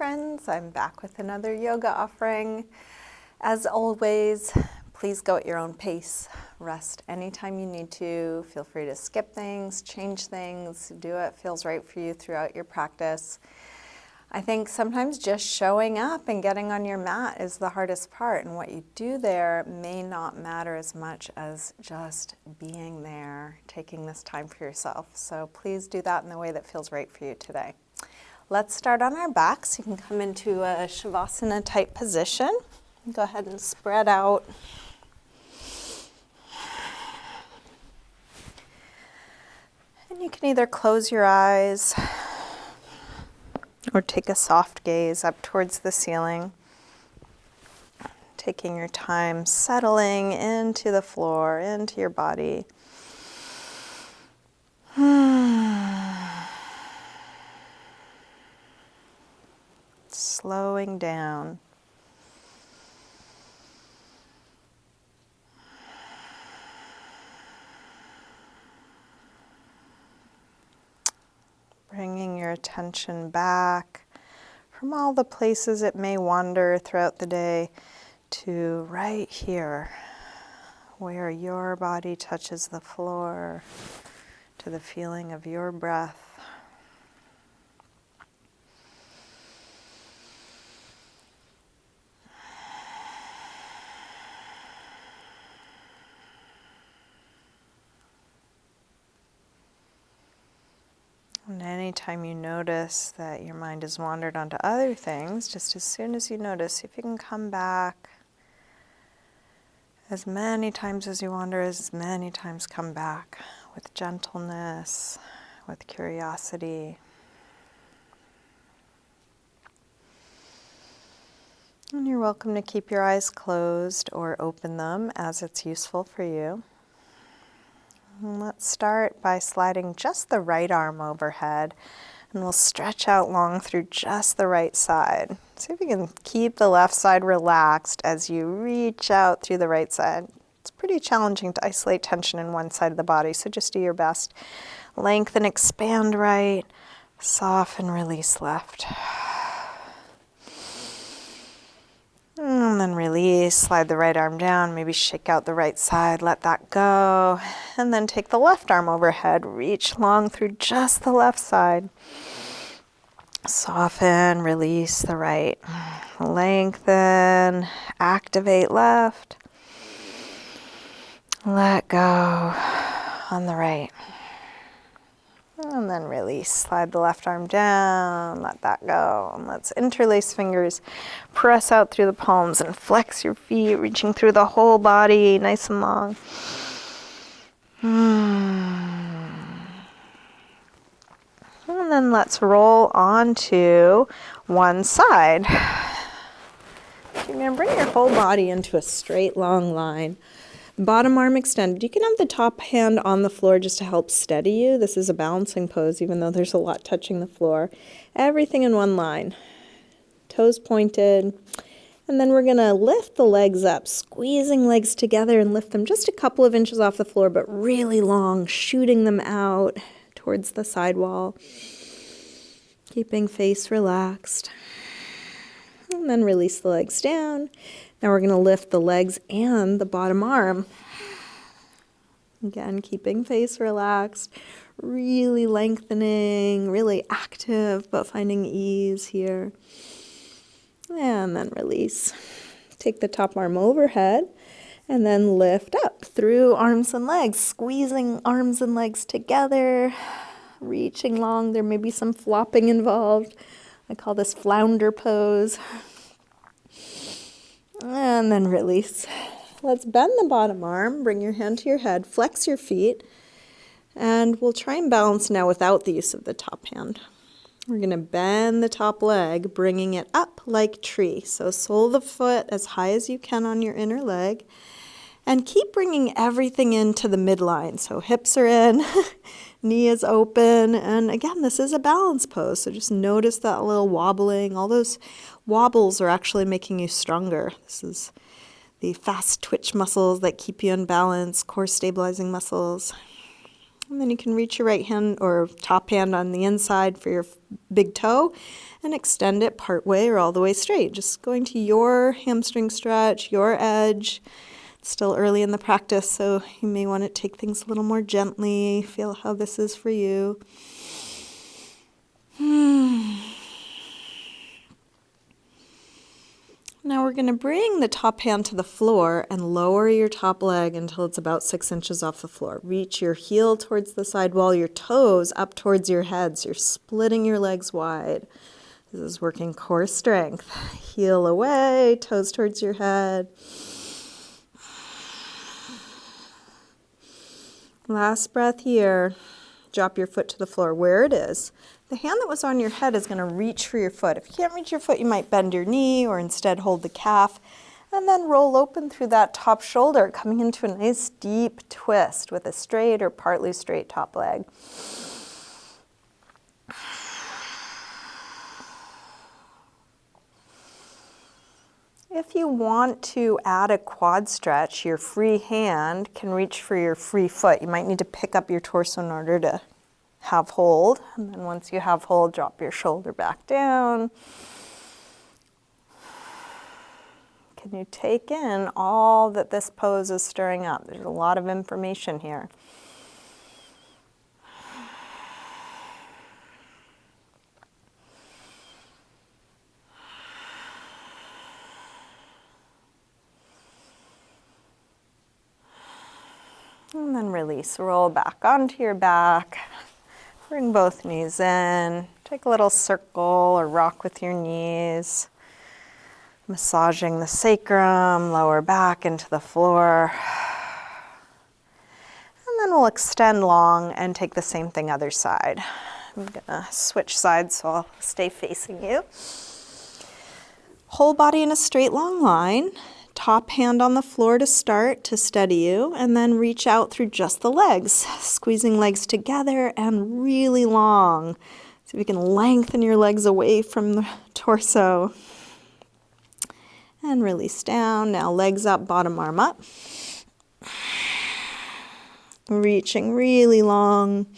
friends, I'm back with another yoga offering. As always, please go at your own pace. Rest anytime you need to. Feel free to skip things, change things, do what feels right for you throughout your practice. I think sometimes just showing up and getting on your mat is the hardest part, and what you do there may not matter as much as just being there, taking this time for yourself. So please do that in the way that feels right for you today. Let's start on our backs. You can come into a savasana type position. Go ahead and spread out. And you can either close your eyes or take a soft gaze up towards the ceiling. Taking your time settling into the floor, into your body. Slowing down. Bringing your attention back from all the places it may wander throughout the day to right here, where your body touches the floor, to the feeling of your breath. And anytime you notice that your mind has wandered onto other things, just as soon as you notice, see if you can come back. As many times as you wander, as many times come back with gentleness, with curiosity. And you're welcome to keep your eyes closed or open them as it's useful for you. And let's start by sliding just the right arm overhead, and we'll stretch out long through just the right side. See if you can keep the left side relaxed as you reach out through the right side. It's pretty challenging to isolate tension in one side of the body, so just do your best. Lengthen, expand right, soften, release left. And then release, slide the right arm down, maybe shake out the right side, let that go. And then take the left arm overhead, reach long through just the left side. Soften, release the right. Lengthen, activate left. Let go on the right. And then release, slide the left arm down, let that go. And let's interlace fingers, press out through the palms and flex your feet, reaching through the whole body, nice and long. And then let's roll onto one side. You're going to bring your whole body into a straight, long line. Bottom arm extended. You can have the top hand on the floor just to help steady you. This is a balancing pose, even though there's a lot touching the floor. Everything in one line. Toes pointed. And then we're going to lift the legs up, squeezing legs together and lift them just a couple of inches off the floor, but really long, shooting them out towards the sidewall. Keeping face relaxed. And then release the legs down. Now we're going to lift the legs and the bottom arm. Again, keeping face relaxed, really lengthening, really active, but finding ease here. And then release. Take the top arm overhead and then lift up through arms and legs, squeezing arms and legs together, reaching long. There may be some flopping involved. I call this flounder pose. And then release. Let's bend the bottom arm, bring your hand to your head, flex your feet, and we'll try and balance now without the use of the top hand. We're going to bend the top leg, bringing it up like tree. So sole the foot as high as you can on your inner leg, and keep bringing everything into the midline. So hips are in, knee is open, and again, this is a balance pose, so just notice that little wobbling. All those wobbles are actually making you stronger. This is the fast twitch muscles that keep you in balance, core stabilizing muscles. And then you can reach your right hand or top hand on the inside for your big toe and extend it part way or all the way straight. Just going to your hamstring stretch, your edge. It's still early in the practice, so you may want to take things a little more gently. Feel how this is for you. Now we're going to bring the top hand to the floor and lower your top leg until it's about 6 inches off the floor. Reach your heel towards the side wall, your toes up towards your head, so you're splitting your legs wide. This is working core strength. Heel away, toes towards your head. Last breath here. Drop your foot to the floor where it is. The hand that was on your head is going to reach for your foot. If you can't reach your foot, you might bend your knee or instead hold the calf and then roll open through that top shoulder, coming into a nice deep twist with a straight or partly straight top leg. If you want to add a quad stretch, your free hand can reach for your free foot. You might need to pick up your torso in order to have hold. And then once you have hold, drop your shoulder back down. Can you take in all that this pose is stirring up? There's a lot of information here. And then release, roll back onto your back. Bring both knees in. Take a little circle or rock with your knees. Massaging the sacrum, lower back into the floor. And then we'll extend long and take the same thing other side. I'm gonna switch sides so I'll stay facing you. Whole body in a straight long line. Top hand on the floor to start, to steady you, and then reach out through just the legs, squeezing legs together and really long. So you can lengthen your legs away from the torso. And release down. Now legs up, bottom arm up. Reaching really long.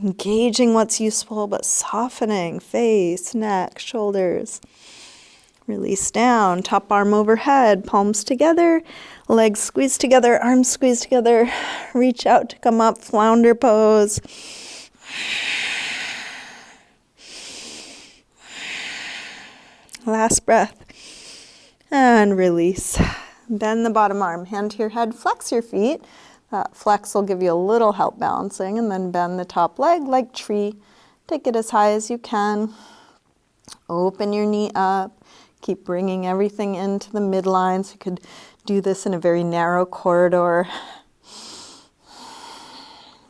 Engaging what's useful, but softening face, neck, shoulders. Release down, top arm overhead, palms together, legs squeeze together, arms squeeze together. Reach out to come up, flounder pose. Last breath. And release. Bend the bottom arm, hand to your head, flex your feet. That flex will give you a little help balancing, and then bend the top leg like tree. Take it as high as you can. Open your knee up. Keep bringing everything into the midline, so you could do this in a very narrow corridor.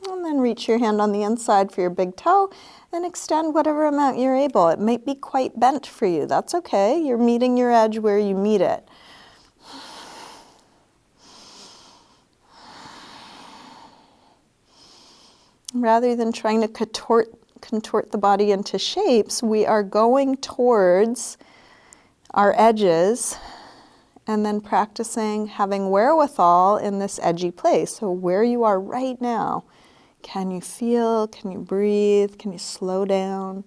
And then reach your hand on the inside for your big toe and extend whatever amount you're able. It might be quite bent for you. That's okay. You're meeting your edge where you meet it. Rather than trying to contort the body into shapes, we are going towards our edges and then practicing having wherewithal in this edgy place. So where you are right now, can you feel, can you breathe, can you slow down?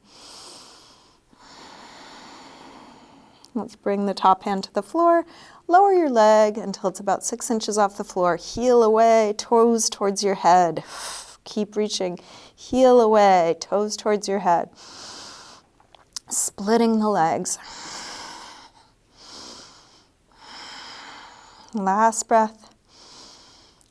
Let's bring the top hand to the floor, lower your leg until it's about 6 inches off the floor, heel away, toes towards your head. Keep reaching, heel away, toes towards your head. Splitting the legs. Last breath.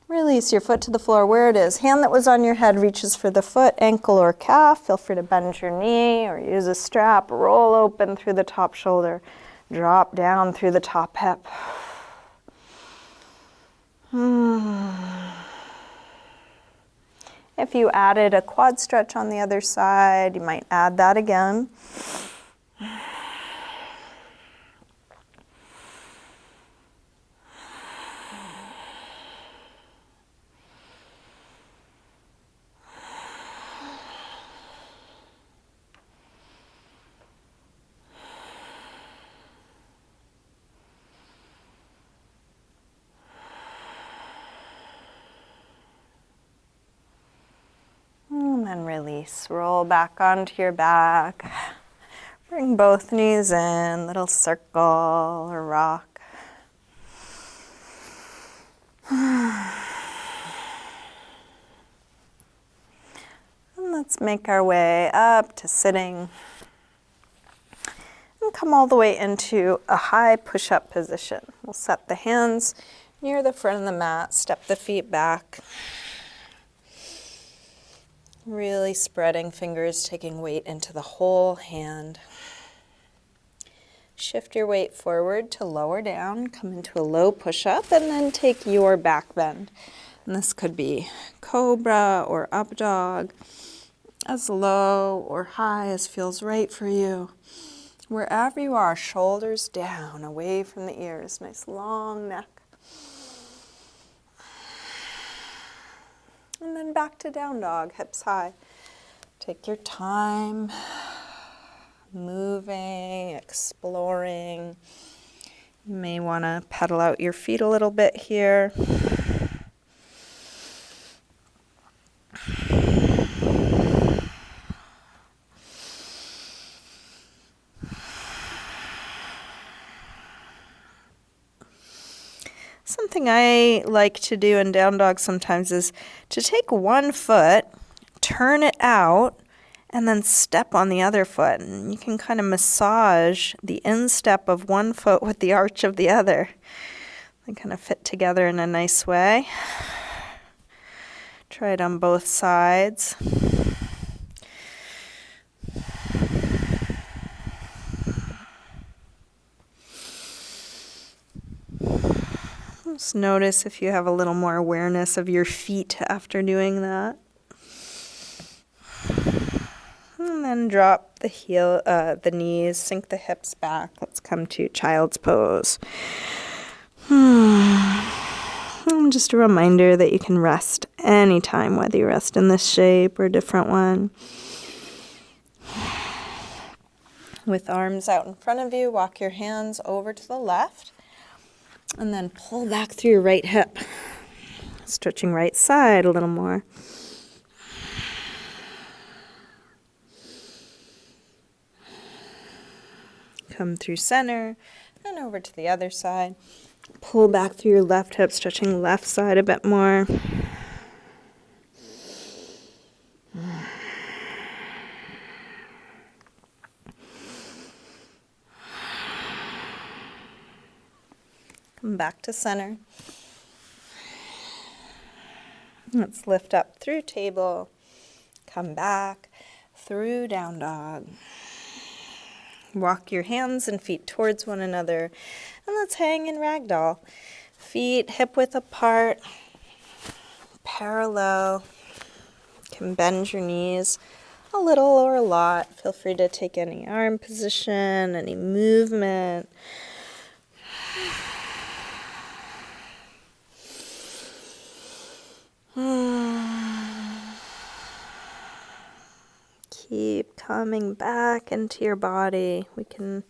Release your foot to the floor where it is. Hand that was on your head reaches for the foot, ankle, or calf. Feel free to bend your knee or use a strap. Roll open through the top shoulder. Drop down through the top hip. If you added a quad stretch on the other side, you might add that again. And release. Roll back onto your back. Bring both knees in, little circle or rock. And let's make our way up to sitting. And come all the way into a high push-up position. We'll set the hands near the front of the mat, step the feet back. Really spreading fingers, taking weight into the whole hand. Shift your weight forward to lower down, come into a low push-up, and then take your back bend. And this could be cobra or up dog, as low or high as feels right for you. Wherever you are, shoulders down, away from the ears, nice long neck. And then back to down dog, hips high. Take your time, moving, exploring. You may want to pedal out your feet a little bit here. Something I like to do in down dog sometimes is to take one foot, turn it out, and then step on the other foot. And you can kind of massage the instep of one foot with the arch of the other. They kind of fit together in a nice way. Try it on both sides. Just notice if you have a little more awareness of your feet after doing that. And then drop the knees, sink the hips back. Let's come to child's pose. And just a reminder that you can rest anytime, whether you rest in this shape or a different one. With arms out in front of you, walk your hands over to the left. And then pull back through your right hip. Stretching right side a little more. Come through center and over to the other side. Pull back through your left hip, stretching left side a bit more. Come back to center. Let's lift up through table. Come back through down dog. Walk your hands and feet towards one another. And let's hang in ragdoll. Feet hip width apart, parallel. Can bend your knees a little or a lot. Feel free to take any arm position, any movement. Keep coming back into your body. We can,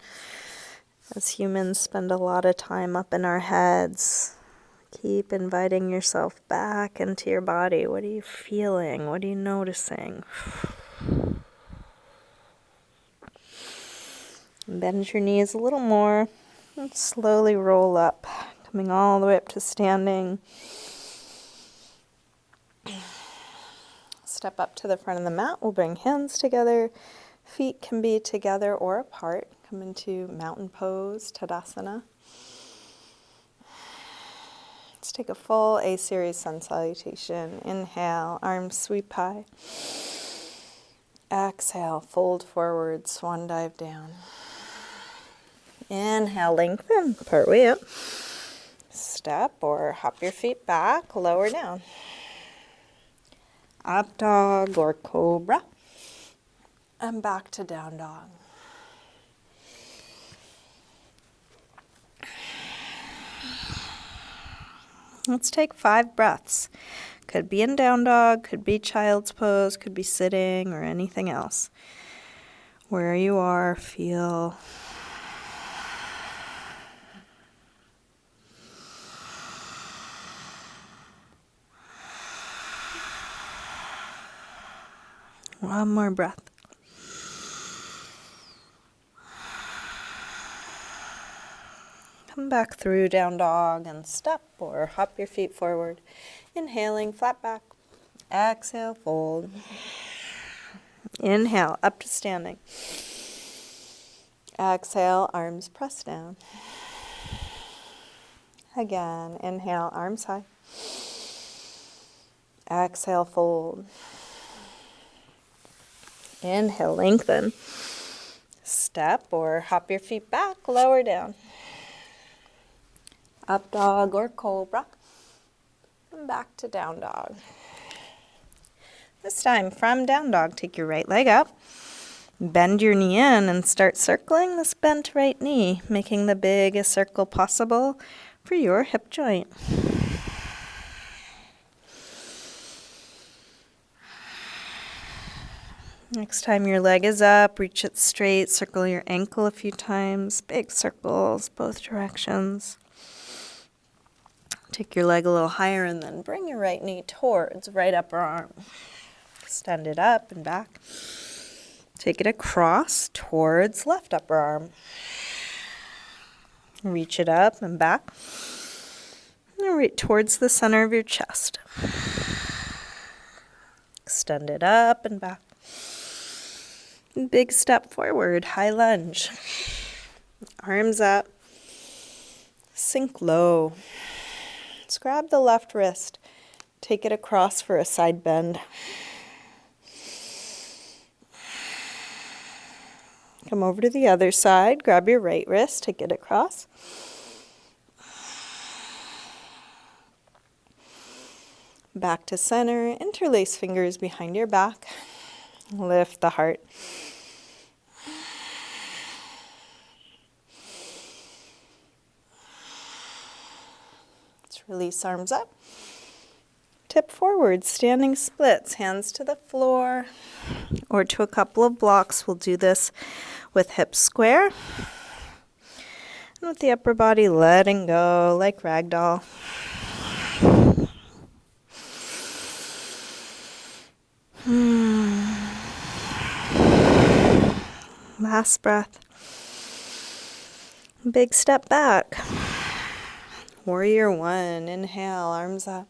as humans, spend a lot of time up in our heads. Keep inviting yourself back into your body. What are you feeling? What are you noticing? Bend your knees a little more and slowly roll up, coming all the way up to standing. Step up to the front of the mat. We'll bring hands together. Feet can be together or apart. Come into mountain pose, Tadasana. Let's take a full A-series sun salutation. Inhale, arms sweep high. Exhale, fold forward, swan dive down. Inhale, lengthen, part way up. Step or hop your feet back, lower down. Up dog or cobra. And back to down dog. Let's take 5 breaths. Could be in down dog, could be child's pose, could be sitting or anything else. Where you are, feel. One more breath. Come back through down dog and step or hop your feet forward. Inhaling, flat back. Exhale, fold. Inhale, up to standing. Exhale, arms press down. Again, inhale, arms high. Exhale, fold. Inhale, lengthen. Step or hop your feet back, lower down. Up dog or cobra. And back to down dog. This time, from down dog, take your right leg up. Bend your knee in and start circling this bent right knee, making the biggest circle possible for your hip joint. Next time your leg is up, reach it straight, circle your ankle a few times, big circles, both directions. Take your leg a little higher and then bring your right knee towards right upper arm. Extend it up and back. Take it across towards left upper arm. Reach it up and back. And right towards the center of your chest. Extend it up and back. Big step forward, high lunge. Arms up. Sink low. Let's grab the left wrist. Take it across for a side bend. Come over to the other side. Grab your right wrist. Take it across. Back to center. Interlace fingers behind your back. Lift the heart. Let's release arms up. Tip forward, standing splits, hands to the floor or to a couple of blocks. We'll do this with hips square and with the upper body letting go like ragdoll. Last breath. Big step back. Warrior one. Inhale, arms up.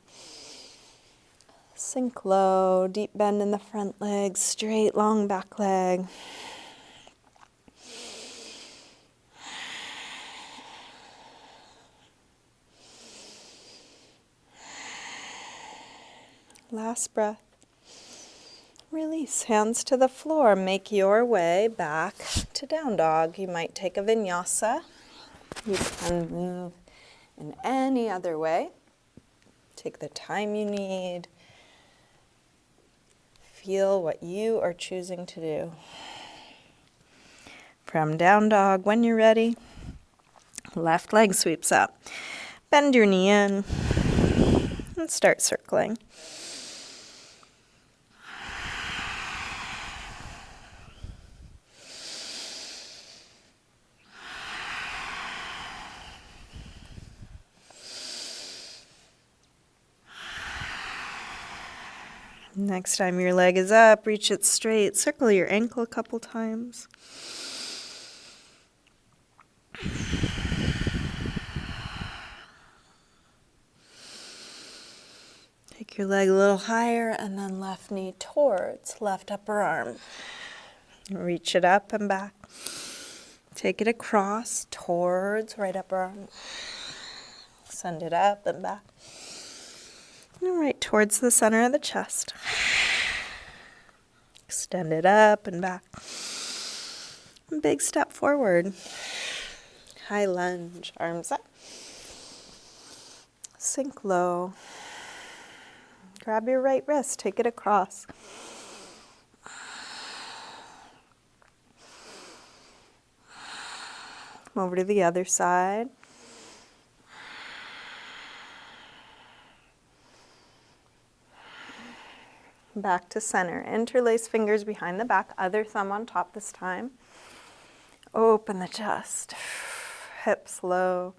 Sink low, deep bend in the front leg, straight long back leg. Last breath. Release, hands to the floor. Make your way back to down dog. You might take a vinyasa. You can move in any other way. Take the time you need. Feel what you are choosing to do. From down dog, when you're ready, left leg sweeps up. Bend your knee in and start circling. Next time your leg is up, reach it straight. Circle your ankle a couple times. Take your leg a little higher and then left knee towards left upper arm. Reach it up and back. Take it across towards right upper arm. Send it up and back. And right towards the center of the chest. Extend it up and back. Big step forward. High lunge, arms up. Sink low. Grab your right wrist, take it across. Come over to the other side. Back to center. Interlace fingers behind the back, other thumb on top this time. Open the chest. Hips low.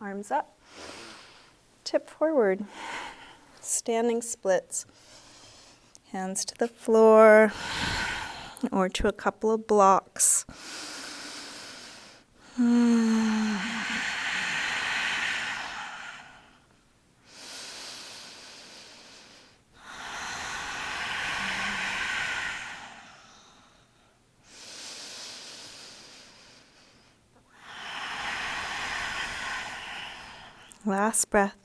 Arms up. tip forward. Standing splits. Hands to the floor or to a couple of blocks. Last breath.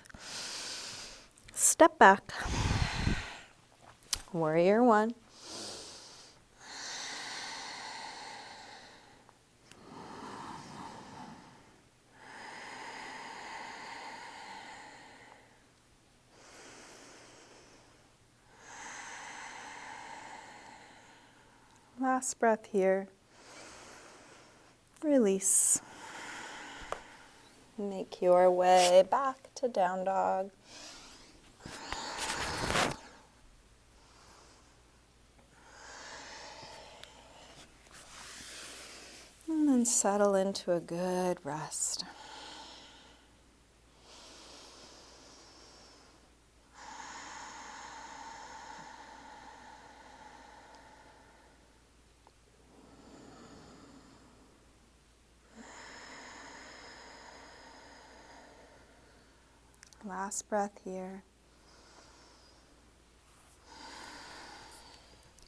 Step back. Warrior one. Last breath here. Release. Make your way back to down dog. And then settle into a good rest. Last breath here.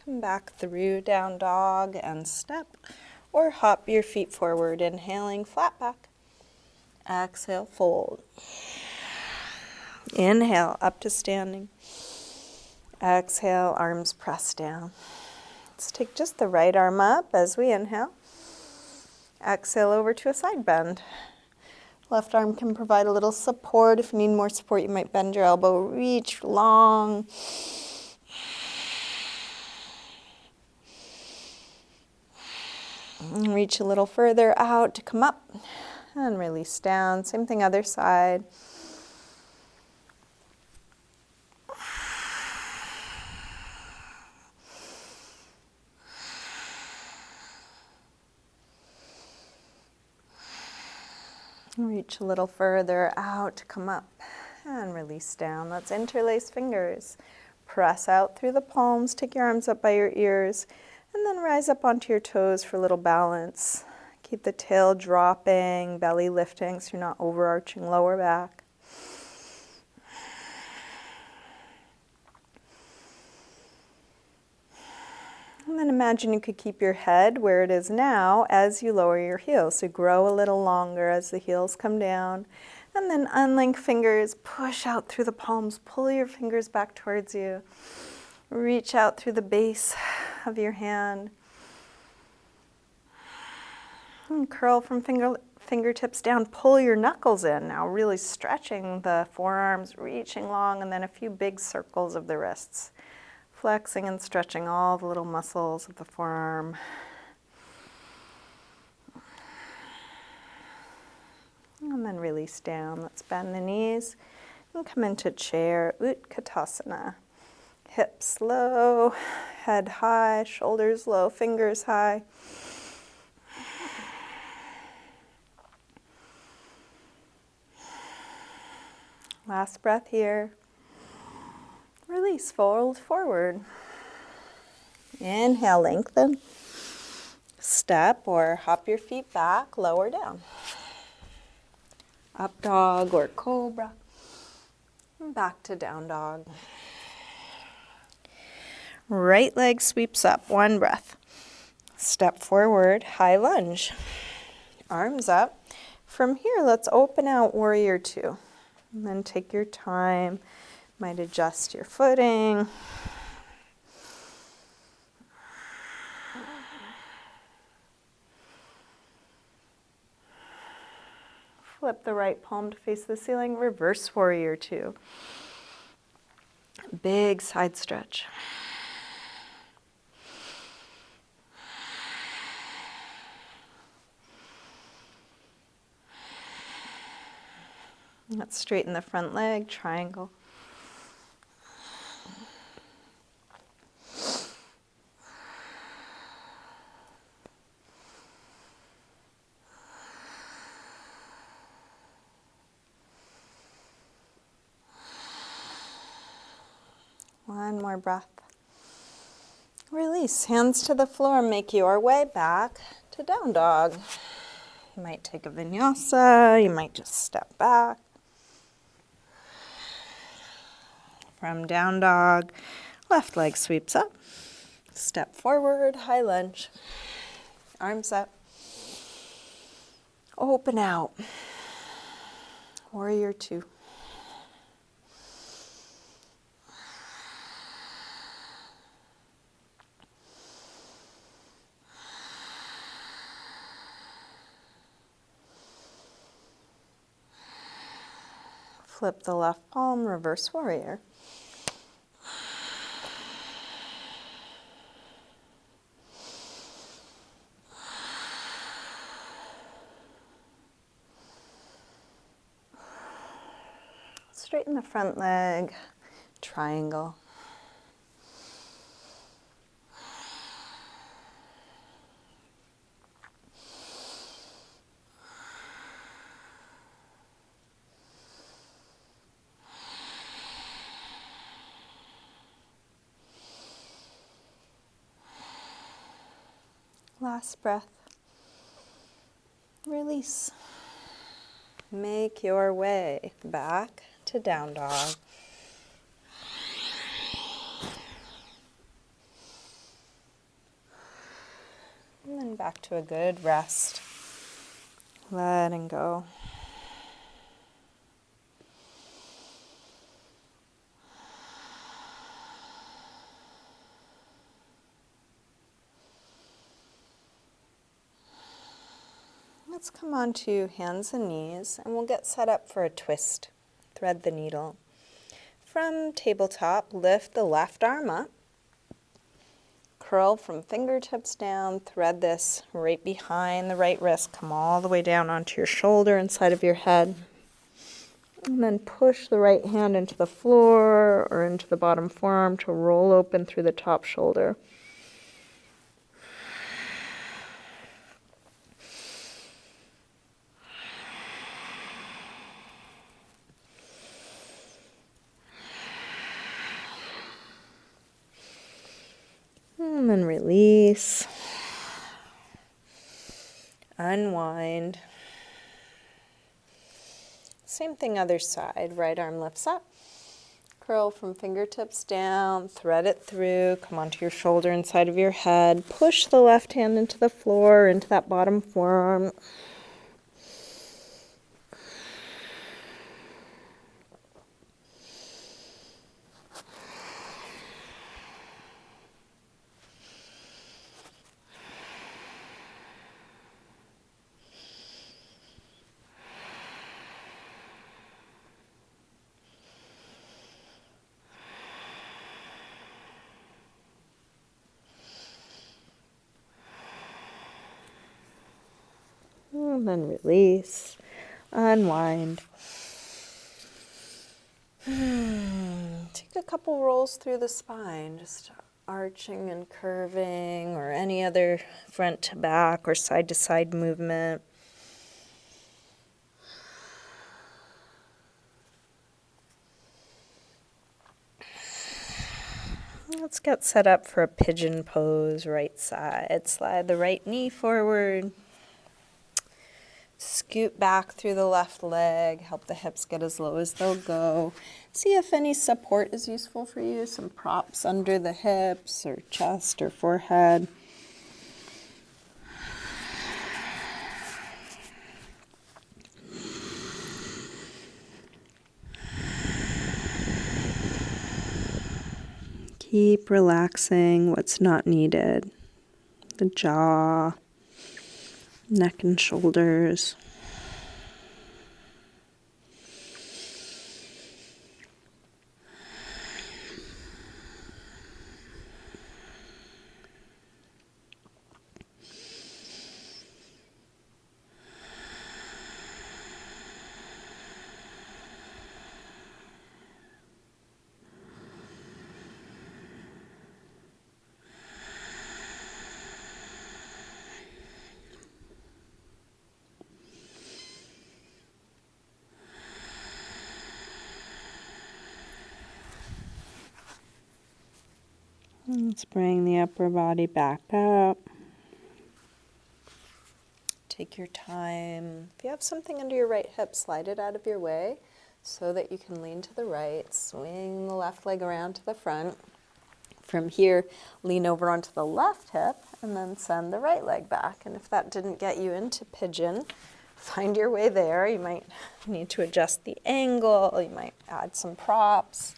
Come back through down dog and step or hop your feet forward, inhaling flat back. Exhale, fold. Inhale, up to standing. Exhale, arms press down. Let's take just the right arm up as we inhale. Exhale over to a side bend. Left arm can provide a little support. If you need more support, you might bend your elbow, reach long. And reach a little further out to come up and release down. Same thing other side. Reach a little further out to come up and release down. Let's interlace fingers. Press out through the palms. Take your arms up by your ears and then rise up onto your toes for a little balance. Keep the tail dropping, belly lifting so you're not overarching lower back. And then imagine you could keep your head where it is now as you lower your heels. So grow a little longer as the heels come down. And then unlink fingers, push out through the palms, pull your fingers back towards you. Reach out through the base of your hand. And curl from fingertips down, pull your knuckles in. Now really stretching the forearms, reaching long, and then a few big circles of the wrists. Flexing and stretching all the little muscles of the forearm. And then release down. Let's bend the knees and come into chair, Utkatasana. Hips low, head high, shoulders low, fingers high. Last breath here. Release, fold forward. Inhale, lengthen. Step or hop your feet back, lower down. Up dog or cobra. And back to down dog. Right leg sweeps up, one breath. Step forward, high lunge. Arms up. From here, let's open out warrior two. And then take your time. Might adjust your footing. Flip the right palm to face the ceiling. Reverse warrior two. Big side stretch. Let's straighten the front leg, triangle. One more breath. Release. Hands to the floor. Make your way back to down dog. You might take a vinyasa. You might just step back. From down dog, left leg sweeps up. Step forward, high lunge. Arms up. Open out. Warrior two. Flip the left palm, reverse warrior. Straighten the front leg, triangle. Last breath. Release. Make your way back to down dog. And then back to a good rest. Letting go. Let's come on to hands and knees, and we'll get set up for a twist. Thread the needle. From tabletop, lift the left arm up. Curl from fingertips down. Thread this right behind the right wrist. Come all the way down onto your shoulder, inside of your head. And then push the right hand into the floor or into the bottom forearm to roll open through the top shoulder. And then release. Unwind. Same thing other side. Right arm lifts up. Curl from fingertips down. Thread it through. Come onto your shoulder inside of your head. Push the left hand into the floor, into that bottom forearm. And then release, unwind. Take a couple rolls through the spine, just arching and curving, or any other front to back or side to side movement. Let's get set up for a pigeon pose, right side. Slide the right knee forward. Scoot back through the left leg, help the hips get as low as they'll go. See if any support is useful for you, some props under the hips or chest or forehead. Keep relaxing what's not needed. The jaw, neck and shoulders. Let's bring the upper body back up. Take your time. If you have something under your right hip, slide it out of your way so that you can lean to the right. Swing the left leg around to the front. From here, lean over onto the left hip and then send the right leg back. And if that didn't get you into pigeon, find your way there. You might need to adjust the angle. You might add some props.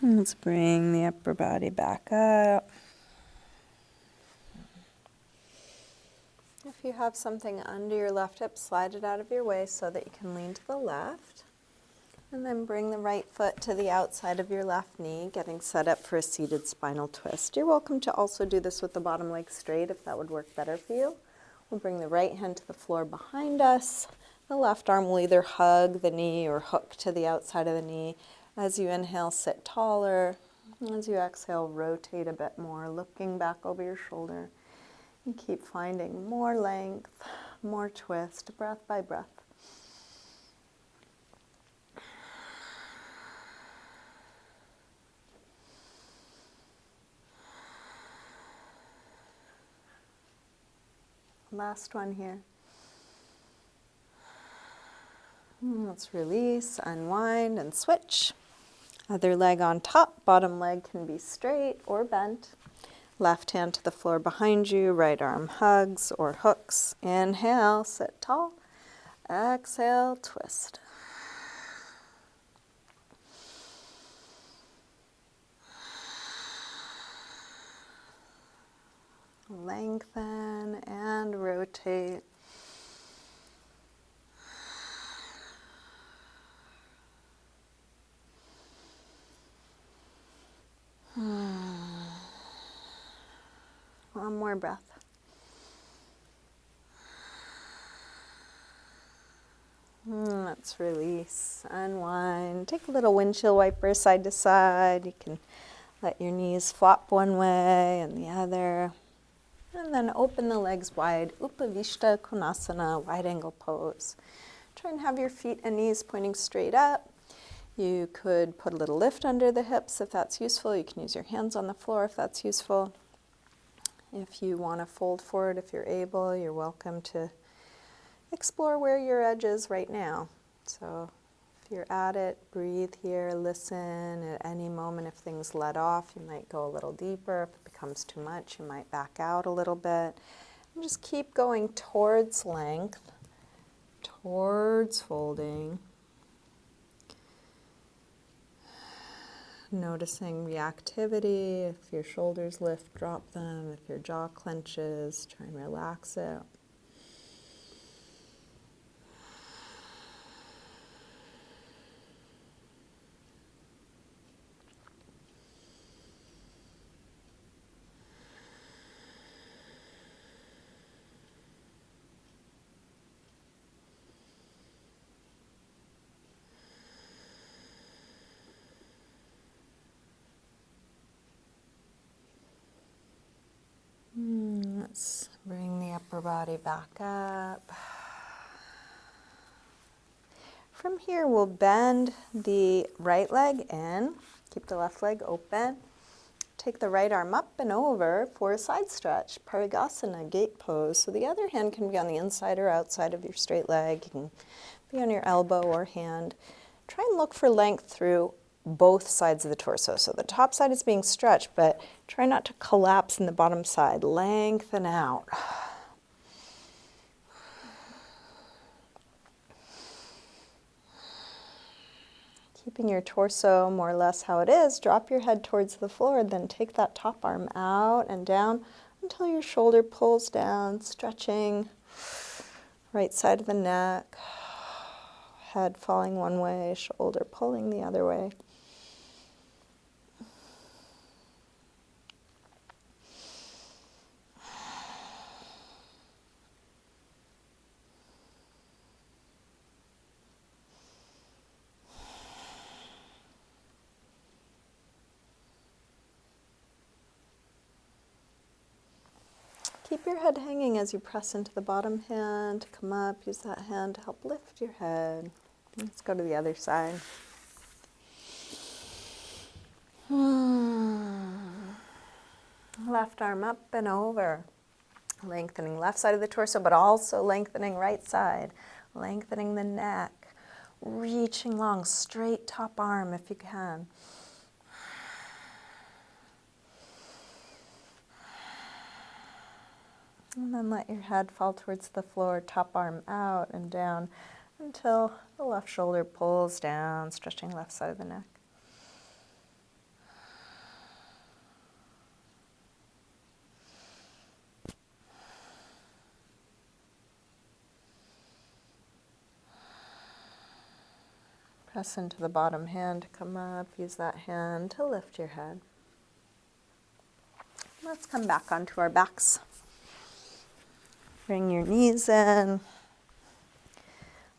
Let's bring the upper body back up. If you have something under your left hip, slide it out of your way so that you can lean to the left. And then bring the right foot to the outside of your left knee, getting set up for a seated spinal twist. You're welcome to also do this with the bottom leg straight if that would work better for you. We'll bring the right hand to the floor behind us. The left arm will either hug the knee or hook to the outside of the knee. As you inhale, sit taller. As you exhale, rotate a bit more, looking back over your shoulder. And keep finding more length, more twist, breath by breath. Last one here. Let's release, unwind, and switch. Other leg on top, bottom leg can be straight or bent. Left hand to the floor behind you, right arm hugs or hooks. Inhale, sit tall. Exhale, twist. Lengthen and rotate. One more breath. Let's release, unwind. Take a little windshield wiper side to side. You can let your knees flop one way and the other. And then open the legs wide, Upavishta Konasana, wide angle pose. Try and have your feet and knees pointing straight up. You could put a little lift under the hips if that's useful. You can use your hands on the floor if that's useful. If you want to fold forward, if you're able, you're welcome to explore where your edge is right now. So if you're at it, breathe here, listen. At any moment, if things let off, you might go a little deeper. If it becomes too much, you might back out a little bit. And just keep going towards length, towards folding. Noticing reactivity. If your shoulders lift, drop them. If your jaw clenches, try and relax it. Let's bring the upper body back up. From here, we'll bend the right leg in, keep the left leg open. Take the right arm up and over for a side stretch, Parigasana, gate pose. So the other hand can be on the inside or outside of your straight leg. You can be on your elbow or hand. Try and look for length through both sides of the torso. So the top side is being stretched, but try not to collapse in the bottom side. Lengthen out. Keeping your torso more or less how it is, drop your head towards the floor, then take that top arm out and down until your shoulder pulls down, stretching right side of the neck, head falling one way, shoulder pulling the other way. Keep your head hanging as you press into the bottom hand. Come up, use that hand to help lift your head. Let's go to the other side. Left arm up and over. Lengthening left side of the torso, but also lengthening right side. Lengthening the neck. Reaching long, straight top arm if you can. And then let your head fall towards the floor, top arm out and down until the left shoulder pulls down, stretching left side of the neck. Press into the bottom hand to come up, use that hand to lift your head. Let's come back onto our backs. Bring your knees in,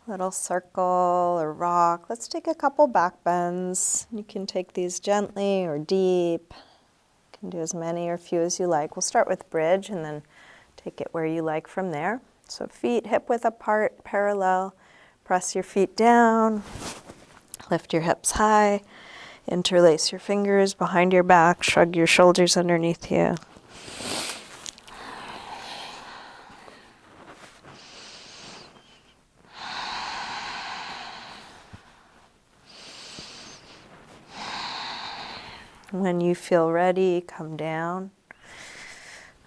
little circle or rock. Let's take a couple back bends. You can take these gently or deep. You can do as many or few as you like. We'll start with bridge and then take it where you like from there. So feet hip width apart, parallel. Press your feet down, lift your hips high, interlace your fingers behind your back, shrug your shoulders underneath you. When you feel ready, come down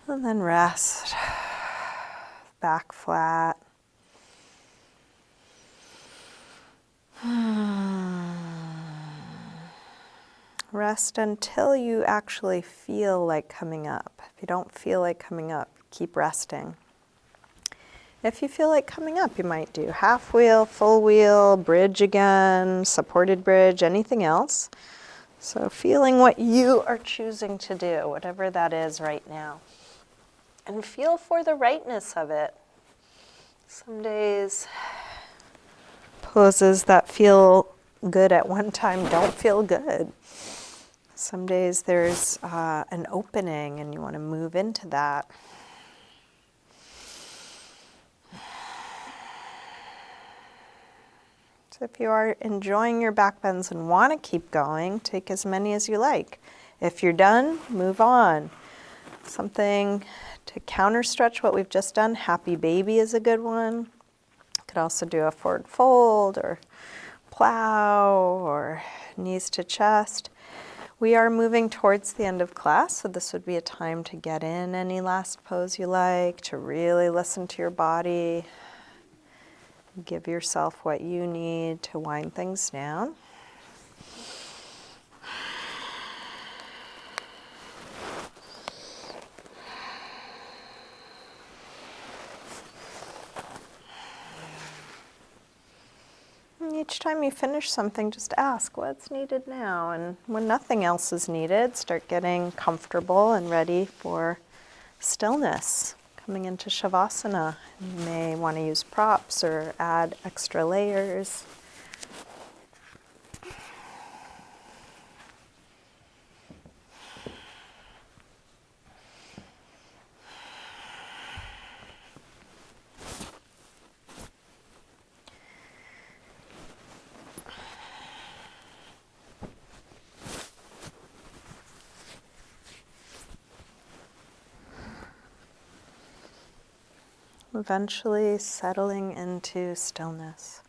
and then rest. Back flat. Rest until you actually feel like coming up. If you don't feel like coming up, keep resting. If you feel like coming up, you might do half wheel, full wheel, bridge again, supported bridge, anything else. So feeling what you are choosing to do, whatever that is right now. And feel for the rightness of it. Some days, poses that feel good at one time don't feel good. Some days there's an opening and you want to move into that. So if you are enjoying your back bends and want to keep going, take as many as you like. If you're done, move on. Something to counter stretch what we've just done. Happy baby is a good one. You could also do a forward fold or plow or knees to chest. We are moving towards the end of class, so this would be a time to get in any last pose you like, to really listen to your body. Give yourself what you need to wind things down. And each time you finish something, just ask what's needed now. And when nothing else is needed, start getting comfortable and ready for stillness. Coming into Shavasana, you may want to use props or add extra layers. Eventually settling into stillness.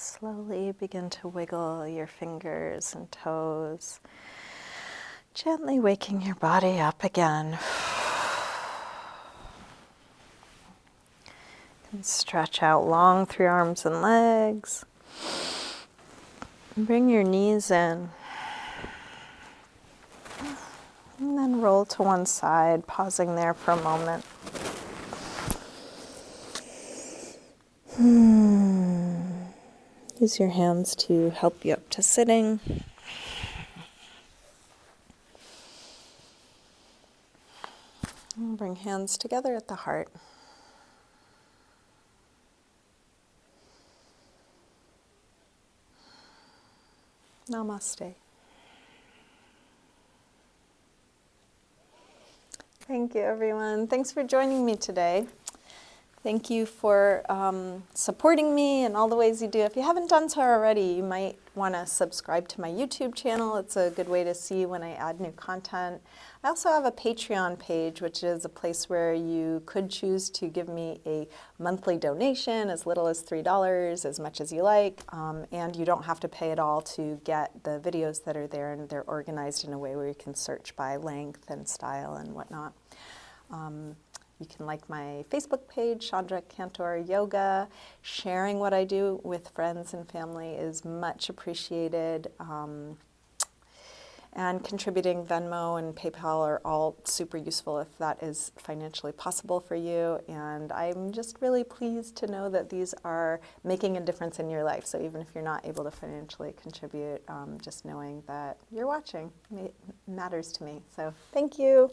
Slowly begin to wiggle your fingers and toes, gently waking your body up again. And stretch out long through your arms and legs. And bring your knees in. And then roll to one side, pausing there for a moment. Use your hands to help you up to sitting. And bring hands together at the heart. Namaste. Thank you, everyone. Thanks for joining me today. Thank you for supporting me in all the ways you do. If you haven't done so already, you might want to subscribe to my YouTube channel. It's a good way to see when I add new content. I also have a Patreon page, which is a place where you could choose to give me a monthly donation, as little as $3, as much as you like, and you don't have to pay at all to get the videos that are there, and they're organized in a way where you can search by length and style and whatnot. You can like my Facebook page, Chandra Cantor Yoga. Sharing what I do with friends and family is much appreciated. And contributing Venmo and PayPal are all super useful if that is financially possible for you. And I'm just really pleased to know that these are making a difference in your life. So even if you're not able to financially contribute, just knowing that you're watching matters to me. So thank you.